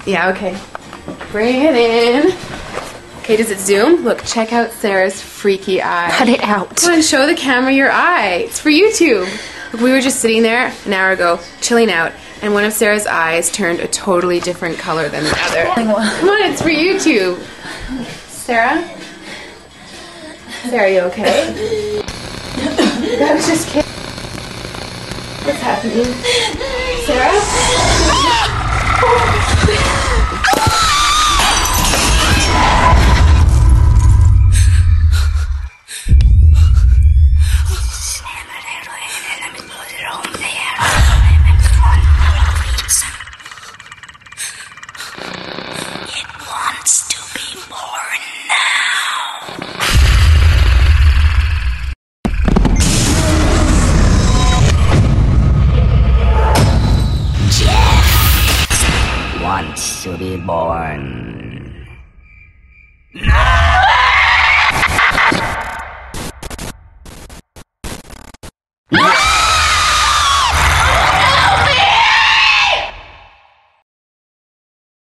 Yeah, okay. Bring it in. Okay, does it zoom? Look, check out Sarah's freaky eye. Cut it out. Come on, show the camera your eye. It's for YouTube. Look, we were just sitting there an hour ago, chilling out, and one of Sarah's eyes turned a totally different color than the other. Come on, it's for YouTube. Sarah? Sarah, you okay? I was just kidding. What's happening? Sarah? It wants to be born now. Jeff wants to be born